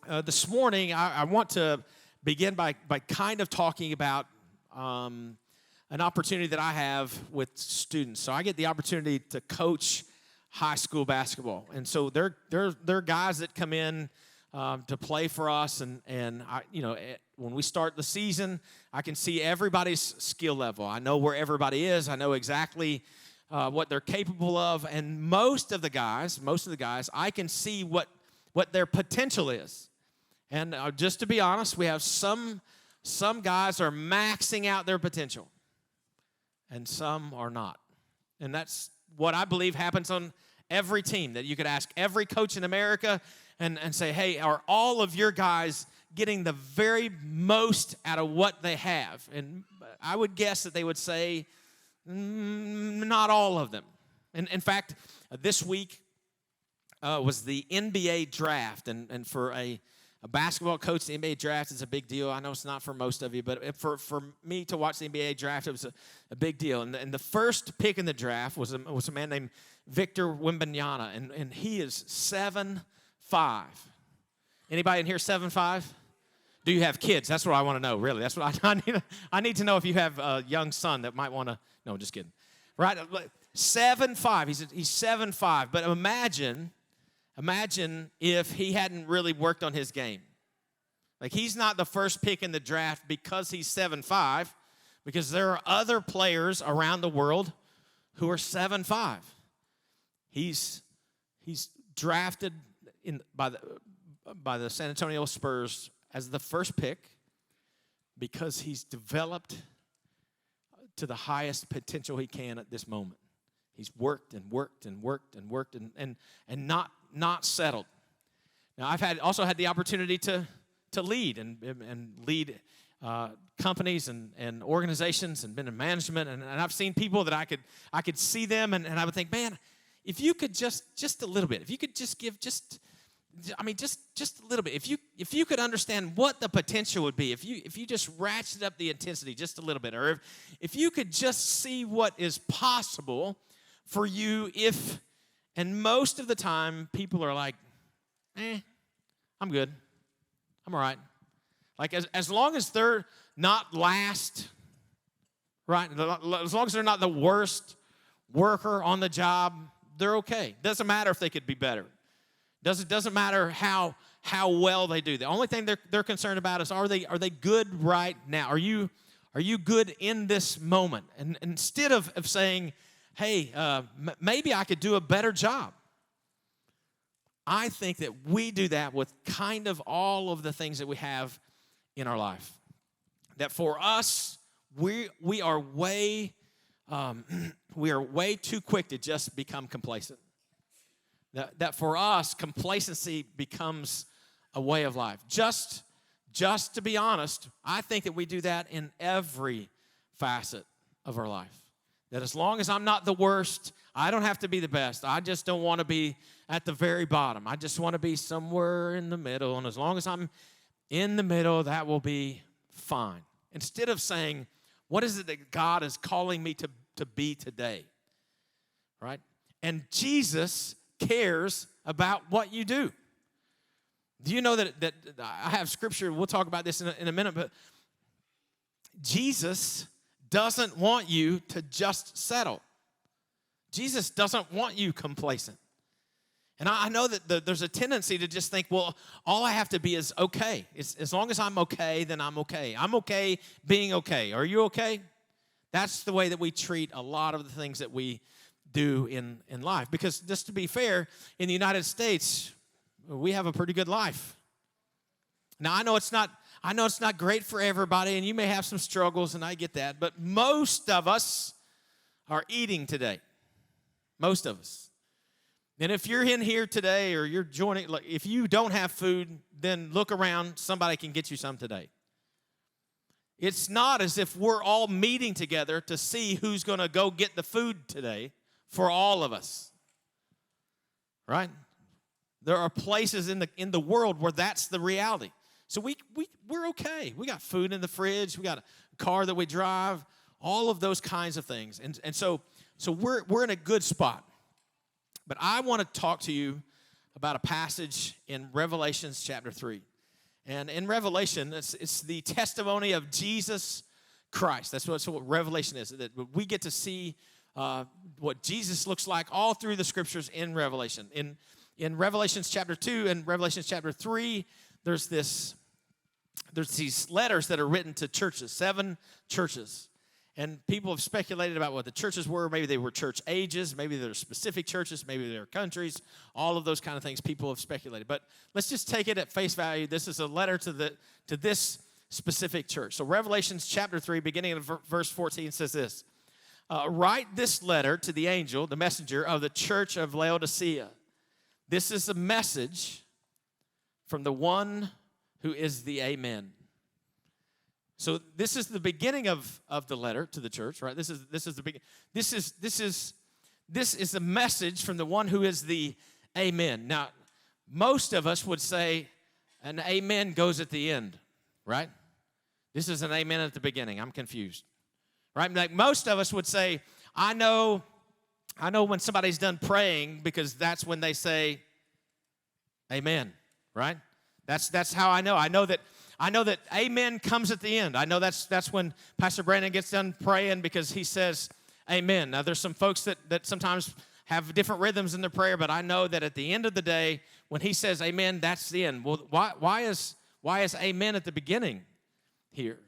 This morning, I want to begin by kind of talking about an opportunity that I have with students. So I get the opportunity to coach high school basketball, and so there are guys that come in to play for us, and I, when we start the season, I can see everybody's skill level. I know where everybody is. I know exactly what they're capable of, and most of the guys, I can see what their potential is. And just to be honest, we have some guys are maxing out their potential, and some are not. And that's what I believe happens on every team, that you could ask every coach in America and say, hey, are all of your guys getting the very most out of what they have? And I would guess that they would say, not all of them. And in fact, this week was the NBA draft, and for a basketball coach, the NBA draft is a big deal. I know it's not for most of you, but for me to watch the NBA draft, it was a big deal. And the first pick in the draft was a man named Victor Wembanyama, and he is 7'5". Anybody in here 7'5"? Do you have kids? That's what I want to know, really. That's what I need to know if you have a young son that might want to. No, just kidding. Right? 7'5". He's 7'5". But Imagine if he hadn't really worked on his game. Like, he's not the first pick in the draft because he's 7'5", because there are other players around the world who are 7'5". He's drafted by the San Antonio Spurs as the first pick because he's developed to the highest potential he can at this moment. He's worked and worked and worked and worked and not settled. Now, I've also had the opportunity to lead and lead companies and organizations and been in management, and I've seen people that I could see them and I would think, man, if you could just a little bit, if you could just give just a little bit, if you could understand what the potential would be, if you just ratchet up the intensity just a little bit, or if you could just see what is possible for you, and most of the time, people are like, I'm good. I'm all right. Like, as long as they're not last, right? As long as they're not the worst worker on the job, they're okay. Doesn't matter if they could be better. Doesn't matter how well they do. The only thing they're concerned about is, are they good right now? Are you good in this moment? And instead of saying, hey, maybe I could do a better job. I think that we do that with kind of all of the things that we have in our life. That for us, we are way too quick to just become complacent. That for us, complacency becomes a way of life. Just to be honest, I think that we do that in every facet of our life. That as long as I'm not the worst, I don't have to be the best. I just don't want to be at the very bottom. I just want to be somewhere in the middle. And as long as I'm in the middle, that will be fine. Instead of saying, what is it that God is calling me to be today? Right? And Jesus cares about what you do. Do you know that I have scripture, we'll talk about this in a minute, but Jesus doesn't want you to just settle. Jesus doesn't want you complacent. And I know that there's a tendency to just think, well, all I have to be is okay. As long as I'm okay, then I'm okay. I'm okay being okay. Are you okay? That's the way that we treat a lot of the things that we do in life. Because just to be fair, in the United States, we have a pretty good life. Now, I know it's not great for everybody, and you may have some struggles, and I get that. But most of us are eating today. Most of us. And if you're in here today or you're joining, like, if you don't have food, then look around. Somebody can get you some today. It's not as if we're all meeting together to see who's going to go get the food today for all of us. Right? There are places in the world where that's the reality. So we're okay. We got food in the fridge. We got a car that we drive. All of those kinds of things. And so we're in a good spot. But I want to talk to you about a passage in Revelation chapter 3. And in Revelation, it's the testimony of Jesus Christ. That's what Revelation is, that we get to see what Jesus looks like all through the scriptures in Revelation. In Revelations chapter 2 and Revelations chapter 3, there's these letters that are written to churches, 7 churches. And people have speculated about what the churches were. Maybe they were church ages. Maybe they're specific churches. Maybe they're countries. All of those kind of things people have speculated. But let's just take it at face value. This is a letter to this specific church. So Revelations chapter 3, beginning of verse 14, says this. Write this letter to the angel, the messenger of the church of Laodicea. This is a message from the one who is the Amen. So this is the beginning of the letter to the church, right? This is the beginning. This is a message from the one who is the Amen. Now, most of us would say an amen goes at the end, right? This is an amen at the beginning. I'm confused, right? Like most of us would say, I know when somebody's done praying because that's when they say amen, right? That's how I know. I know that amen comes at the end. I know that's when Pastor Brandon gets done praying because he says amen. Now, there's some folks that sometimes have different rhythms in their prayer, but I know that at the end of the day, when he says amen, that's the end. Well, why is amen at the beginning here?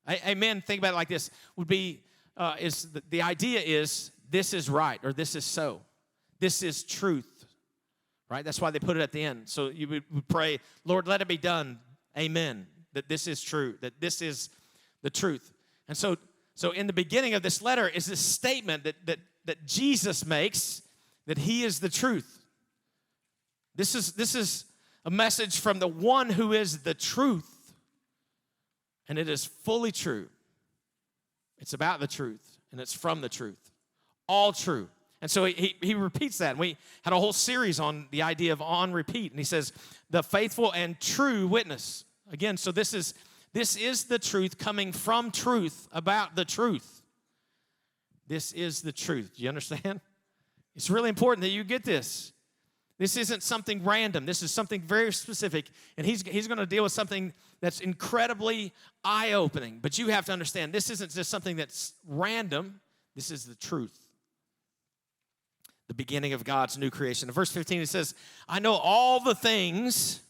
Amen, think about it like this, would be, the idea is this is right or this is so. This is truth, right? That's why they put it at the end. So you would pray, Lord, let it be done. Amen. That this is true, that this is the truth. And so in the beginning of this letter is this statement that Jesus makes that he is the truth. This is a message from the one who is the truth. And it is fully true. It's about the truth, and it's from the truth. All true. And so he repeats that. And we had a whole series on the idea of on repeat. And he says, the faithful and true witness. Again, so this is the truth coming from truth about the truth. This is the truth. Do you understand? It's really important that you get this. This isn't something random. This is something very specific. And he's going to deal with something that's incredibly eye-opening. But you have to understand, this isn't just something that's random. This is the truth. The beginning of God's new creation. In verse 15, it says, I know all the things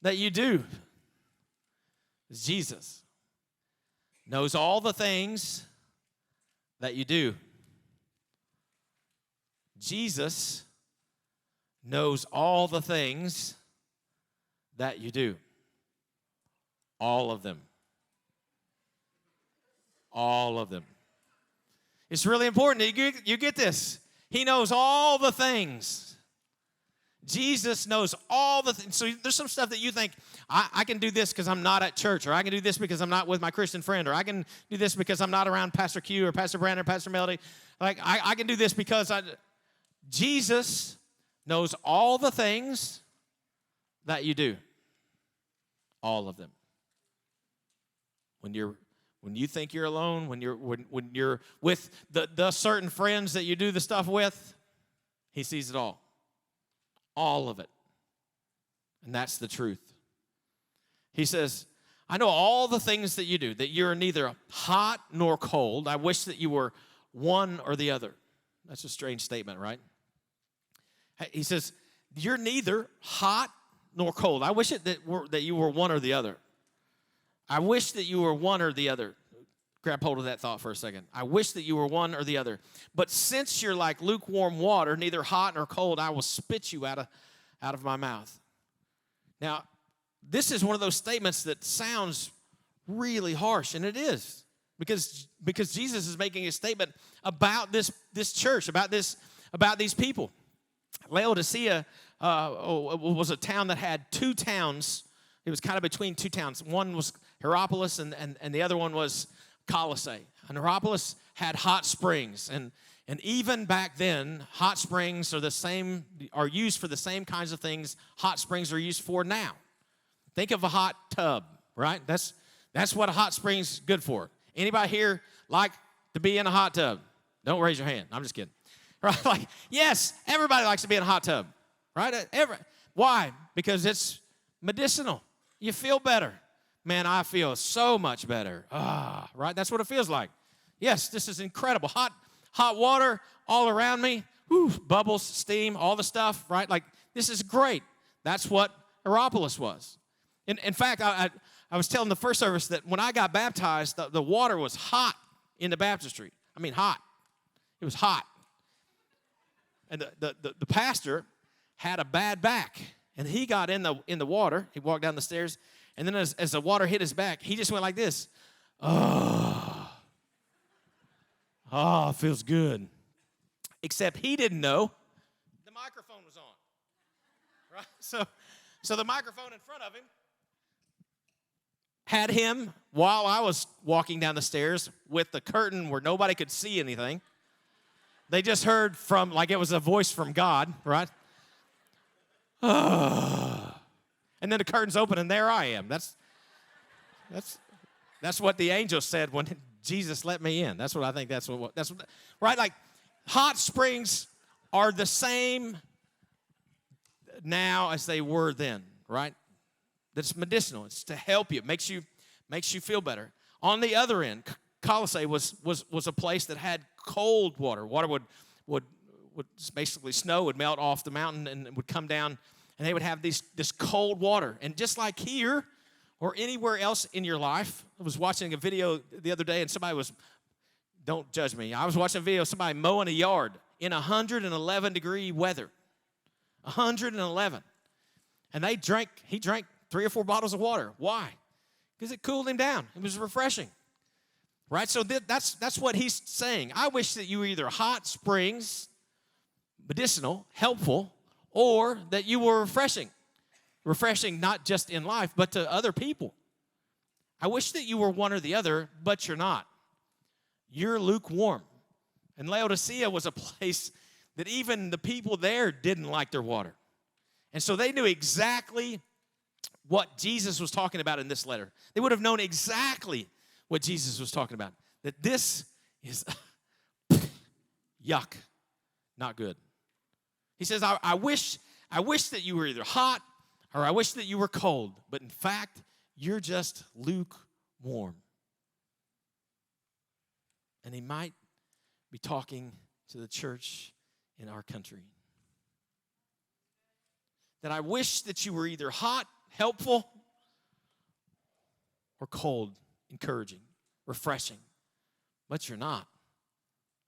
that you do. Jesus knows all the things that you do. Jesus knows all the things that you do. All of them. All of them. It's really important that you get this. He knows all the things. Jesus knows all the things. So there's some stuff that you think, I can do this because I'm not at church, or I can do this because I'm not with my Christian friend, or I can do this because I'm not around Pastor Q or Pastor Brandon or Pastor Melody. Like, I can do this because Jesus knows all the things that you do. All of them. When you think you're alone, when you're with the certain friends that you do the stuff with, he sees it all. All of it. And that's the truth. He says, I know all the things that you do, that you're neither hot nor cold. I wish that you were one or the other. That's a strange statement, right? He says, you're neither hot nor cold. I wish that you were one or the other. I wish that you were one or the other. Grab hold of that thought for a second. I wish that you were one or the other. But since you're like lukewarm water, neither hot nor cold, I will spit you out of my mouth. Now, this is one of those statements that sounds really harsh, and it is. Because Jesus is making a statement about this church, about these people. Laodicea was a town that had 2 towns. It was kind of between 2 towns. One was Hierapolis, and the other one was Colossae. And Hierapolis had hot springs, and even back then, hot springs are used for the same kinds of things hot springs are used for now. Think of a hot tub, right? That's what a hot spring's good for. Anybody here like to be in a hot tub? Don't raise your hand. I'm just kidding. Right? Like, yes, everybody likes to be in a hot tub, right? Why? Because it's medicinal. You feel better. Man, I feel so much better. Right? That's what it feels like. Yes, this is incredible. Hot water all around me. Whew, bubbles, steam, all the stuff, right? Like, this is great. That's what Hierapolis was. In fact, I was telling the first service that when I got baptized, the water was hot in the baptistry. I mean, hot. It was hot. And the pastor had a bad back, and he got in the water. He walked down the stairs, and then as the water hit his back, he just went like this. Oh, it feels good. Except he didn't know the microphone was on. Right? So the microphone in front of him had him while I was walking down the stairs with the curtain where nobody could see anything. They just heard from, like it was a voice from God, right? And then the curtain's open, and there I am. That's what the angel said when Jesus let me in. That's what I think. That's what right? Like, hot springs are the same now as they were then, right? That's medicinal. It's to help you. Makes you feel better. On the other end, Colossae was a place that had cold water. Water would basically, snow would melt off the mountain and would come down, and they would have this cold water. And just like here or anywhere else in your life, I was watching a video the other day, and somebody was, don't judge me, I was watching a video of somebody mowing a yard in 111-degree weather. 111. And he drank 3 or 4 bottles of water. Why? Because it cooled him down. It was refreshing. Right? So that's what he's saying. I wish that you were either hot springs, medicinal, helpful, or that you were refreshing. Refreshing not just in life, but to other people. I wish that you were one or the other, but you're not. You're lukewarm. And Laodicea was a place that even the people there didn't like their water. And so they knew exactly what Jesus was talking about in this letter. They would have known exactly what Jesus was talking about. That this is yuck, not good. He says, I wish that you were either hot or I wish that you were cold. But in fact, you're just lukewarm. And he might be talking to the church in our country. That I wish that you were either hot, helpful, or cold, encouraging, refreshing. But you're not.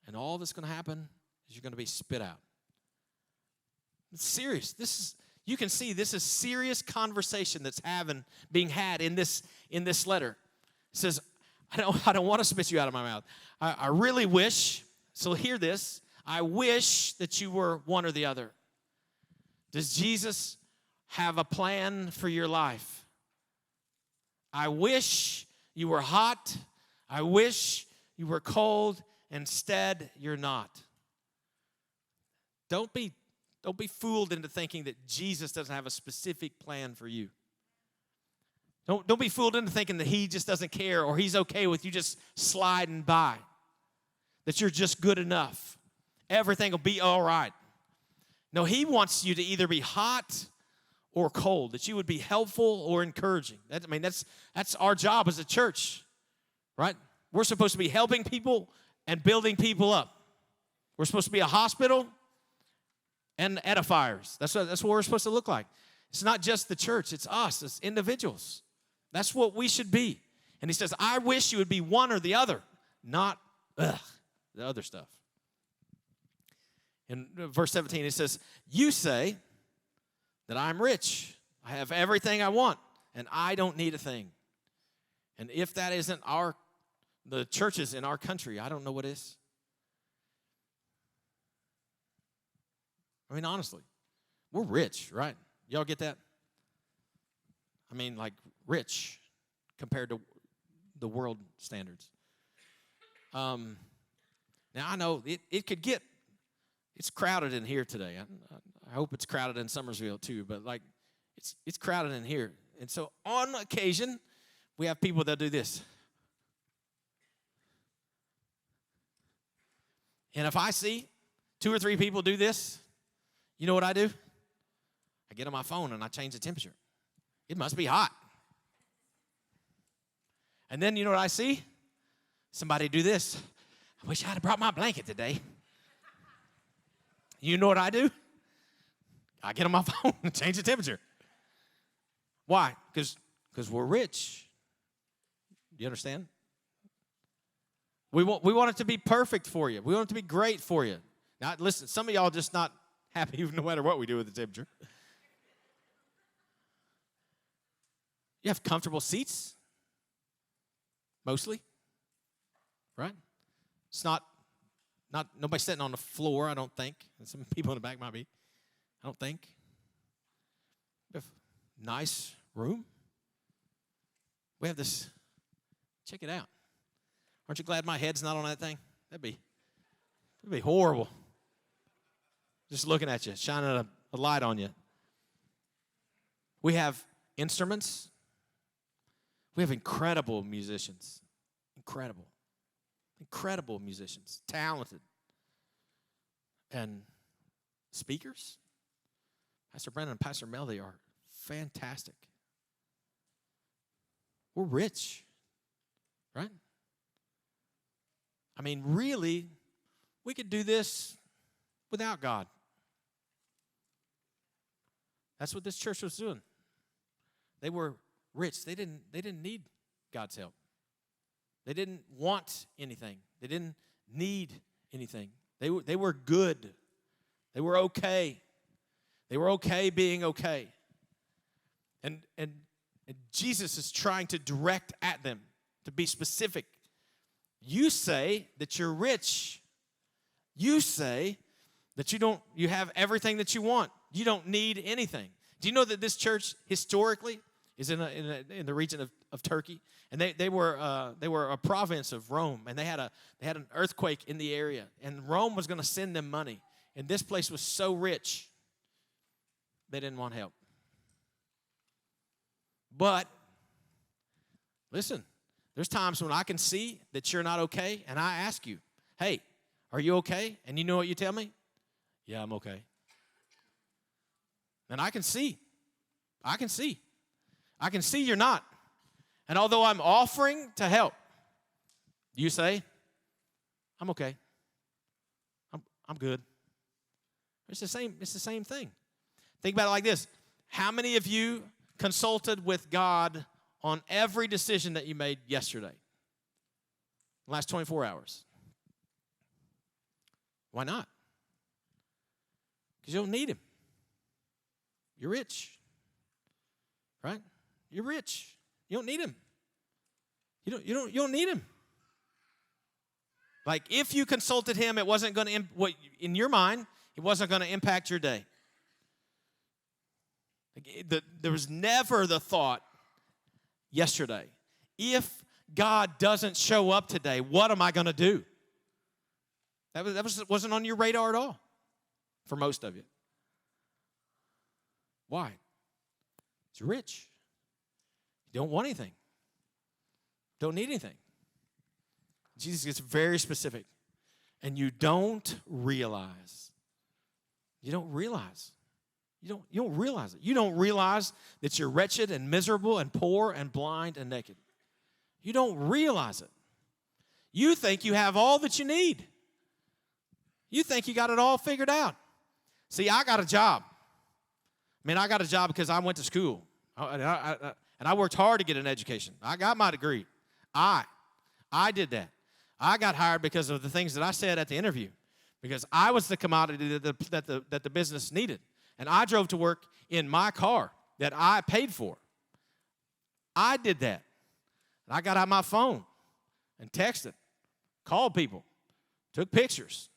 And all that's going to happen is you're going to be spit out. It's serious. You can see this is serious conversation that's being had in this letter. It says, I don't want to spit you out of my mouth. I really wish, so hear this, I wish that you were one or the other. Does Jesus have a plan for your life? I wish you were hot. I wish you were cold. Instead, you're not. Don't be fooled into thinking that Jesus doesn't have a specific plan for you. Don't be fooled into thinking that he just doesn't care or he's okay with you just sliding by. That you're just good enough. Everything will be all right. No, he wants you to either be hot or cold, that you would be helpful or encouraging. That's our job as a church, right? We're supposed to be helping people and building people up. We're supposed to be a hospital and edifiers. That's what we're supposed to look like. It's not just the church, it's us, it's individuals. That's what we should be. And he says, I wish you would be one or the other, not the other stuff. In verse 17, it says, you say that I'm rich. I have everything I want, and I don't need a thing. And if that isn't the churches in our country, I don't know what is. I mean, honestly, we're rich, right? Y'all get that? I mean, like, rich compared to the world standards. Now, I know it could get, it's crowded in here today. I hope it's crowded in Summersville too, but like, it's crowded in here. And so on occasion, we have people that do this. And if I see 2 or 3 people do this, you know what I do? I get on my phone and I change the temperature. It must be hot. And then you know what I see? Somebody do this. I wish I'd have brought my blanket today. You know what I do? I get on my phone and change the temperature. Why? Because we're rich. Do you understand? We want it to be perfect for you. We want it to be great for you. Now, listen, some of y'all just not happy no matter what we do with the temperature. You have comfortable seats, mostly, right? It's not nobody sitting on the floor, I don't think. And some people in the back might be. I don't think. We have a nice room. We have this. Check it out. Aren't you glad my head's not on that thing? That'd be horrible. Just looking at you, shining a light on you. We have instruments. We have incredible musicians. Incredible musicians. Talented. And speakers. Pastor Brandon and Pastor Melody are fantastic. We're rich. Right? I mean, really, we could do this without God. That's what this church was doing. They were rich. They didn't need God's help. They didn't want anything. They didn't need anything. They were good. They were okay. They were okay being okay. And Jesus is trying to direct at them, to be specific. You say that you're rich. You say that you have everything that you want. You don't need anything. Do you know that this church historically is in the region of Turkey, and they were a province of Rome, and they had an earthquake in the area, and Rome was going to send them money, and this place was so rich they didn't want help. But listen, there's times when I can see that you're not okay, and I ask you, hey, are you okay? And you know what you tell me? Yeah, I'm okay. And I can see you're not. And although I'm offering to help, you say, I'm okay. I'm good. It's the same thing. Think about it like this. How many of you consulted with God on every decision that you made yesterday? The last 24 hours. Why not? Because you don't need him. You're rich. Right? You're rich. You don't need him. You don't need him. Like if you consulted him, it wasn't going to, in your mind, it wasn't going to impact your day. There was never the thought yesterday, if God doesn't show up today, what am I going to do? That wasn't on your radar at all for most of you. Why? It's rich. You don't want anything. Don't need anything. Jesus gets very specific. And you don't realize. You don't realize. You don't realize it. You don't realize that you're wretched and miserable and poor and blind and naked. You don't realize it. You think you have all that you need. You think you got it all figured out. See, I got a job. I got a job because I went to school. And I worked hard to get an education. I got my degree. I did that. I got hired because of the things that I said at the interview. Because I was the commodity that the business needed. And I drove to work in my car that I paid for. I did that. And I got out my phone and texted, called people, took pictures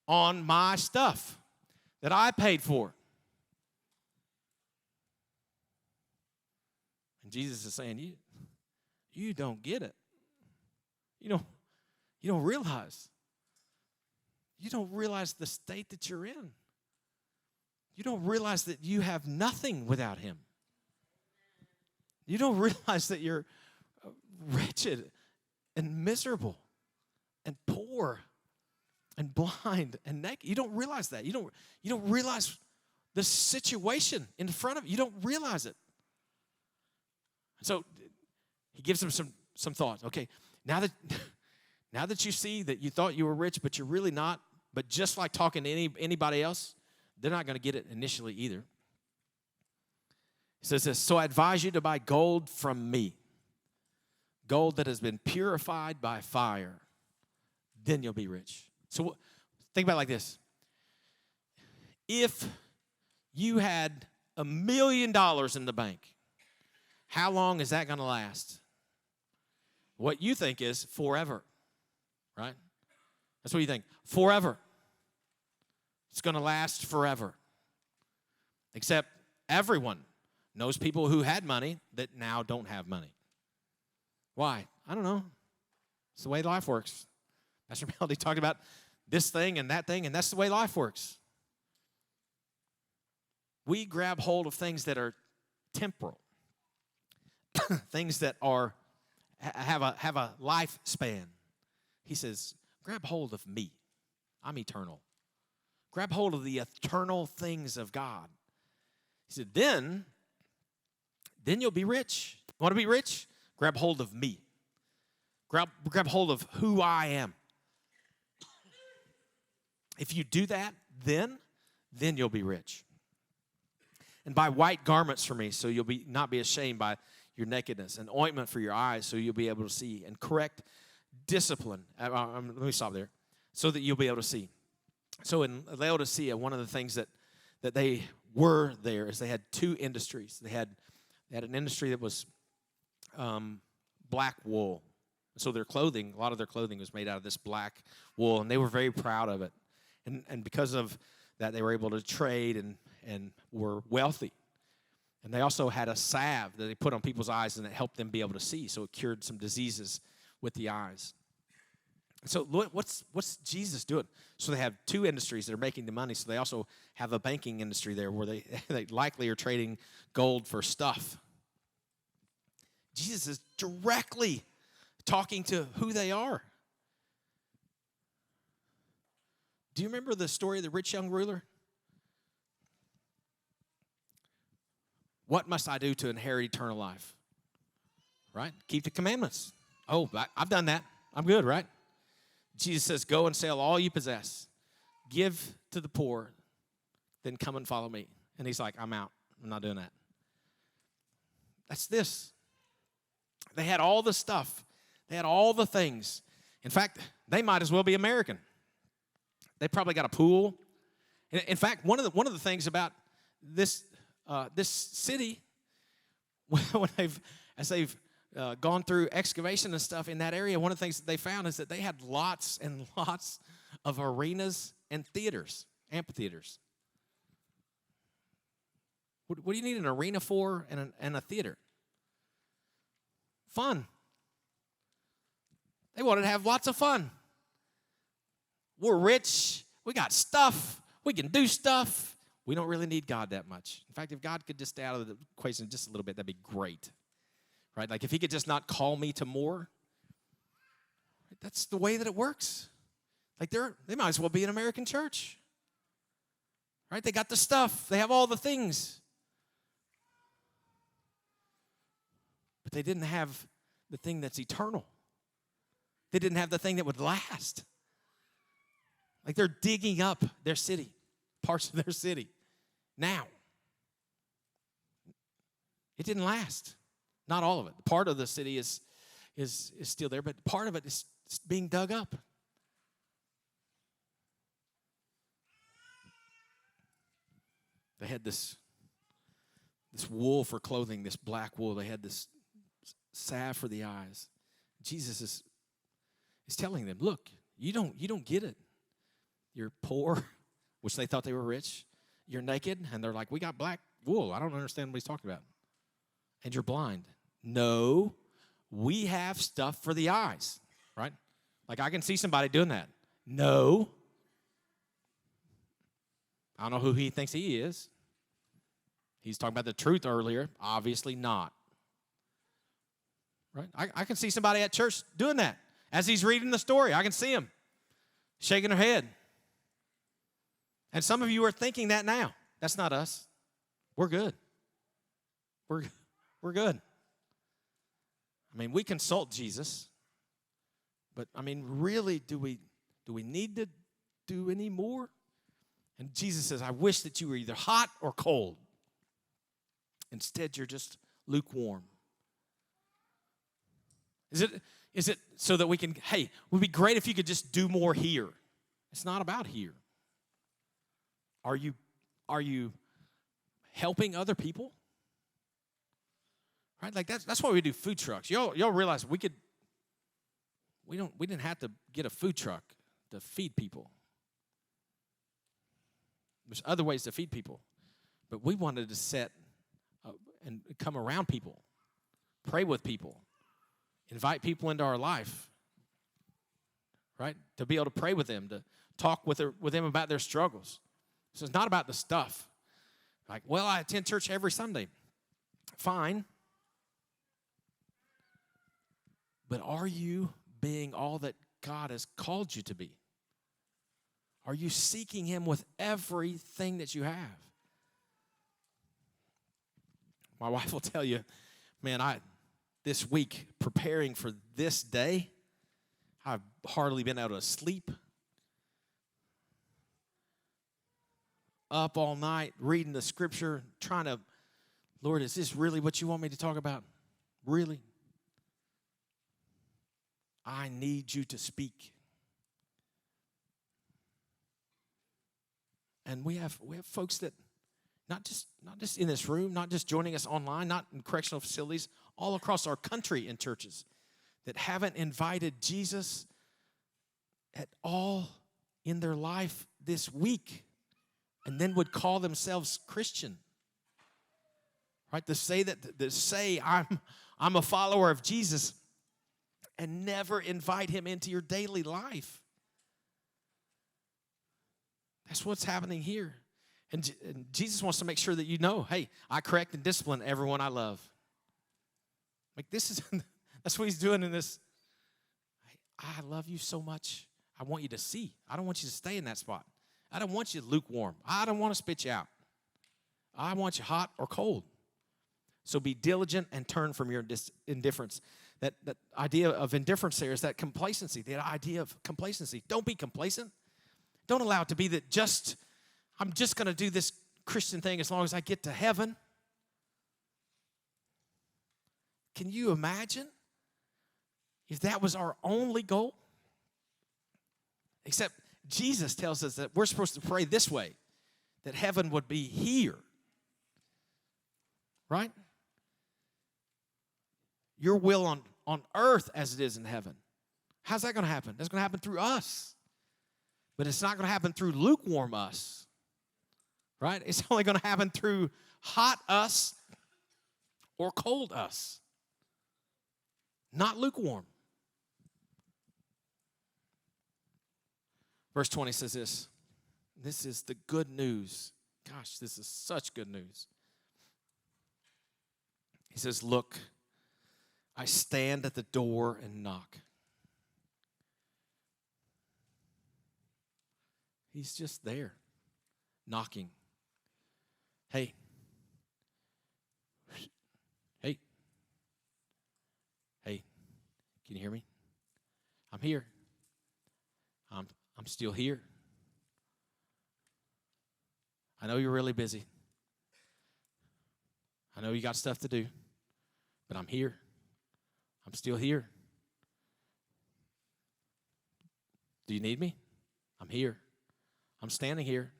on my stuff that I paid for. And Jesus is saying, you don't get it. You don't realize. You don't realize the state that you're in. You don't realize that you have nothing without him. You don't realize that you're wretched and miserable and poor and blind and naked. You don't realize that. You don't realize the situation in front of you. You don't realize it. So he gives them some thoughts. Okay, now that you see that you thought you were rich, but you're really not, but just like talking to anybody else, they're not going to get it initially either. He says this, so I advise you to buy gold from me, gold that has been purified by fire. Then you'll be rich. So think about it like this. If you had $1 million in the bank, how long is that going to last? What you think is forever, right? That's what you think. Forever. It's going to last forever. Except everyone knows people who had money that now don't have money. Why? I don't know. It's the way life works. Pastor Melody talked about this thing, and that's the way life works. We grab hold of things that are temporal, things that are have a lifespan. He says, grab hold of me. I'm eternal. Grab hold of the eternal things of God. He said, then you'll be rich. You want to be rich? Grab hold of me. Grab hold of who I am. If you do that, then you'll be rich. And buy white garments for me, so you'll not be ashamed by your nakedness, and ointment for your eyes, so you'll be able to see, and correct discipline. Let me stop there. So that you'll be able to see. So in Laodicea, one of the things that they were there is they had two industries. They had an industry that was black wool. So their clothing, a lot of their clothing was made out of this black wool, and they were very proud of it. And because of that, they were able to trade and were wealthy. And they also had a salve that they put on people's eyes, and it helped them be able to see. So it cured some diseases with the eyes. So what's Jesus doing? So they have two industries that are making the money. So they also have a banking industry there where they likely are trading gold for stuff. Jesus is directly talking to who they are. Do you remember the story of the rich young ruler? What must I do to inherit eternal life? Right? Keep the commandments. Oh, I've done that. I'm good, right? Jesus says, go and sell all you possess. Give to the poor. Then come and follow me. And he's like, I'm out. I'm not doing that. That's this. They had all the stuff. They had all the things. In fact, they might as well be American. They probably got a pool. In fact, one of the things about this city, as they've gone through excavation and stuff in that area, one of the things that they found is that they had lots and lots of arenas and theaters, amphitheaters. What do you need an arena for and a theater? Fun. They wanted to have lots of fun. We're rich. We got stuff. We can do stuff. We don't really need God that much. In fact, if God could just stay out of the equation just a little bit, that'd be great. Right? Like if he could just not call me to more. That's the way that it works. Like they might as well be an American church. Right? They got the stuff. They have all the things. But they didn't have the thing that's eternal. They didn't have the thing that would last. Like they're digging up their city, parts of their city, now. It didn't last. Not all of it. Part of the city is still there, but part of it is being dug up. They had this wool for clothing, this black wool. They had this salve for the eyes. Jesus is telling them, look, you don't get it. You're poor, which they thought they were rich. You're naked, and they're like, we got black wool. I don't understand what he's talking about. And you're blind. No, we have stuff for the eyes, right? Like I can see somebody doing that. No. I don't know who he thinks he is. He's talking about the truth earlier. Obviously not. Right? I can see somebody at church doing that. As he's reading the story, I can see him shaking their head. And some of you are thinking that now. That's not us. We're good. We're good. I I mean, we consult Jesus, but I mean, really, do we need to do any more? And Jesus says, I wish that you were either hot or cold. Instead, you're just lukewarm. Is it so that we can, hey, it would be great if you could just do more here. It's not about here. Are you helping other people? Right? Like that's why we do food trucks. Y'all realize we didn't have to get a food truck to feed people. There's other ways to feed people. But we wanted to set and come around people, pray with people, invite people into our life, right? To be able to pray with them, to talk with them about their struggles. So it's not about the stuff. Like, well, I attend church every Sunday. Fine. But are you being all that God has called you to be? Are you seeking Him with everything that you have? My wife will tell you, man, this week, preparing for this day, I've hardly been able to sleep. Up all night, reading the scripture, trying to, Lord, is this really what you want me to talk about? Really? I need you to speak. And we have folks that not just in this room, not just joining us online, not in correctional facilities, all across our country in churches that haven't invited Jesus at all in their life this week and then would call themselves Christian. Right? To say I'm a follower of Jesus and never invite Him into your daily life. That's what's happening here. And Jesus wants to make sure that you know, hey, I correct and discipline everyone I love. Like that's what He's doing in this. Hey, I love you so much. I want you to see. I don't want you to stay in that spot. I don't want you lukewarm. I don't want to spit you out. I want you hot or cold. So be diligent and turn from your indifference. That idea of indifference there is that complacency, the idea of complacency. Don't be complacent. Don't allow it to be that I'm just going to do this Christian thing as long as I get to heaven. Can you imagine if that was our only goal? Except Jesus tells us that we're supposed to pray this way, that heaven would be here. Right? Your will on earth as it is in heaven. How's that going to happen? That's going to happen through us. But it's not going to happen through lukewarm us. Right? It's only going to happen through hot us or cold us. Not lukewarm. Verse 20 says this. This is the good news. Gosh, this is such good news. He says, look, I stand at the door and knock. He's just there, knocking. Hey. Hey. Hey. Can you hear me? I'm here. I'm still here. I know you're really busy. I know you got stuff to do, but I'm here. I'm still here. Do you need me? I'm here. I'm standing here.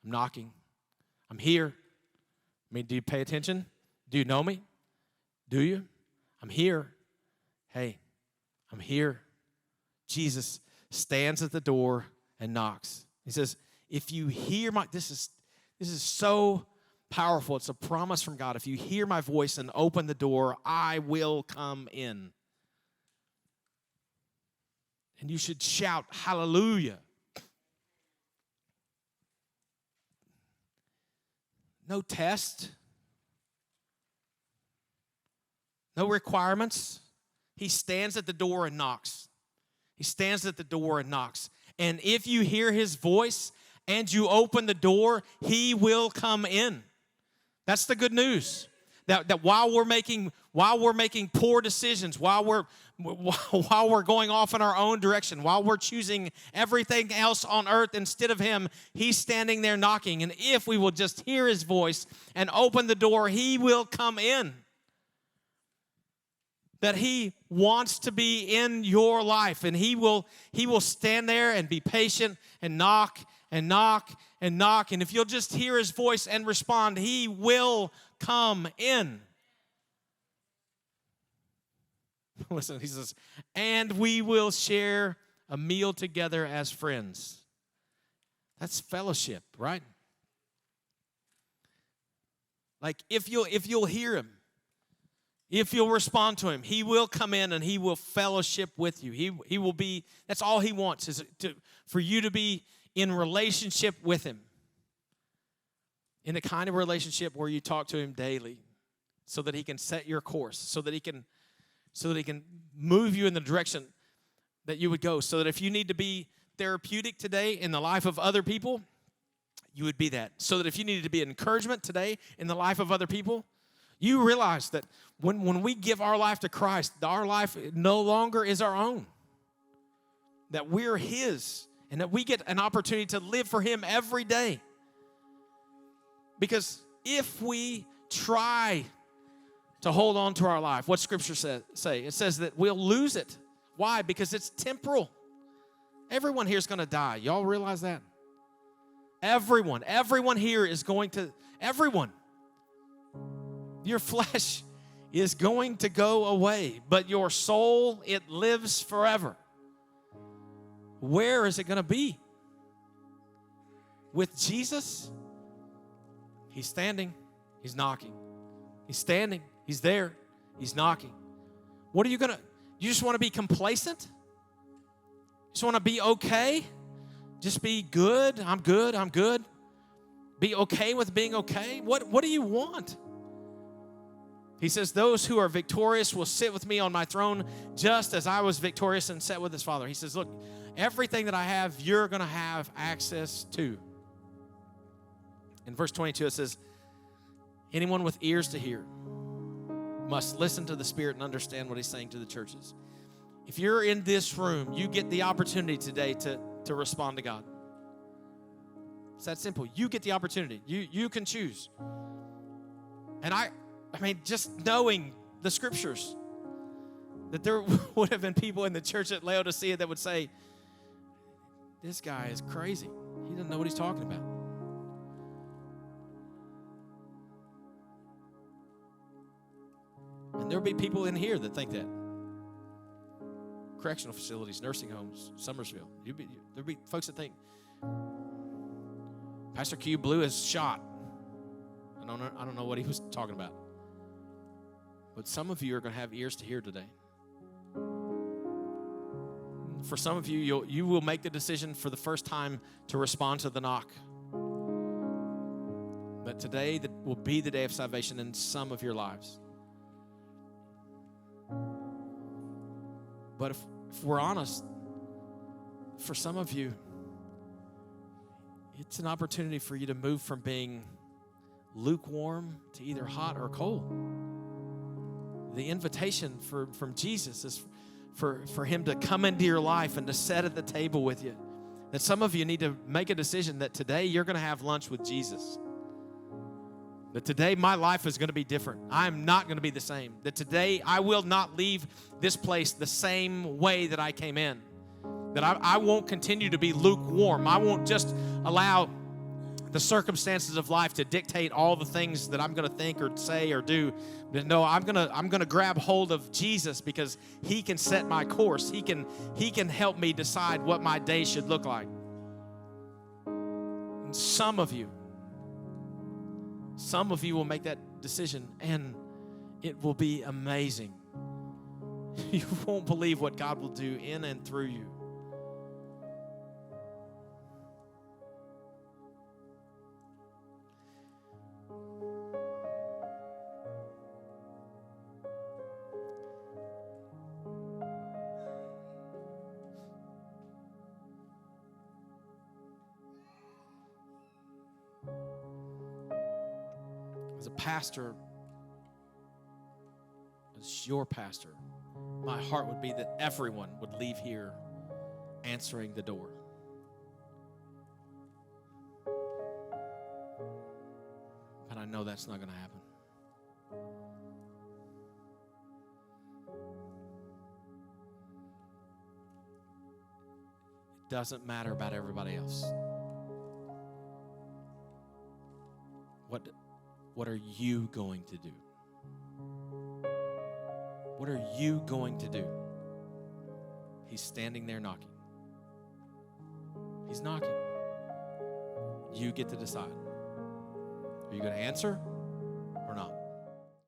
I'm knocking. I'm here. I mean, do you pay attention? Do you know me? Do you? I'm here. Hey, I'm here. Jesus stands at the door and knocks. He says, if you hear this is so powerful. It's a promise from God. If you hear my voice and open the door, I will come in. And you should shout, hallelujah. No test. No requirements. He stands at the door and knocks. He stands at the door and knocks. And if you hear His voice and you open the door, He will come in. That's the good news. that while we're making poor decisions, while we're going off in our own direction, while we're choosing everything else on earth instead of him, he's standing there knocking. And if we will just hear his voice and open the door, he will come in. That he wants to be in your life, and he will stand there and be patient and knock and knock and knock. And if you'll just hear his voice and respond, he will come in. Listen, he says, and we will share a meal together as friends. That's fellowship, right? Like if you'll hear him, if you'll respond to him, he will come in and he will fellowship with you. He will be, that's all he wants, is for you to be in relationship with him. In the kind of relationship where you talk to him daily so that he can set your course, so that he can move you in the direction that you would go, so that if you need to be therapeutic today in the life of other people, you would be that. So that if you needed to be an encouragement today in the life of other people, you realize that when we give our life to Christ, our life no longer is our own. That we're his, and that we get an opportunity to live for him every day. Because if we try to hold on to our life, what Scripture say? It says that we'll lose it. Why? Because it's temporal. Everyone here is going to die. Y'all realize that? Everyone here is going to, everyone. Your flesh is going to go away, but your soul, it lives forever. Where is it going to be? With Jesus? He's standing, he's knocking. He's standing, he's there, he's knocking. What are you you just want to be complacent? Just want to be okay? Just be good? I'm good. Be okay with being okay? What do you want? He says, those who are victorious will sit with me on my throne just as I was victorious and sat with his Father. He says, look, everything that I have, you're going to have access to. In verse 22, it says, anyone with ears to hear must listen to the Spirit and understand what he's saying to the churches. If you're in this room, you get the opportunity today to respond to God. It's that simple. You get the opportunity. You can choose. And I mean, just knowing the Scriptures, that there would have been people in the church at Laodicea that would say, this guy is crazy. He doesn't know what he's talking about. And there'll be people in here that think that. Correctional facilities, nursing homes, Summersville. There'll be folks that think, Pastor Q blew his shot. I don't know what he was talking about. But some of you are going to have ears to hear today. For some of you, you will make the decision for the first time to respond to the knock. But today will be the day of salvation in some of your lives. But if we're honest, for some of you, it's an opportunity for you to move from being lukewarm to either hot or cold. The invitation from Jesus is for him to come into your life and to sit at the table with you. That some of you need to make a decision that today you're going to have lunch with Jesus. That today my life is going to be different. I'm not going to be the same. That today I will not leave this place the same way that I came in. That I won't continue to be lukewarm. I won't just allow the circumstances of life to dictate all the things that I'm going to think or say or do. But no, I'm going to grab hold of Jesus because he can set my course. He can help me decide what my day should look like. And some of you will make that decision and it will be amazing. You won't believe what God will do in and through you. As a pastor, as your pastor, my heart would be that everyone would leave here answering the door. But I know that's not going to happen. It doesn't matter about everybody else. What are you going to do? What are you going to do? He's standing there knocking. He's knocking. You get to decide. Are you going to answer?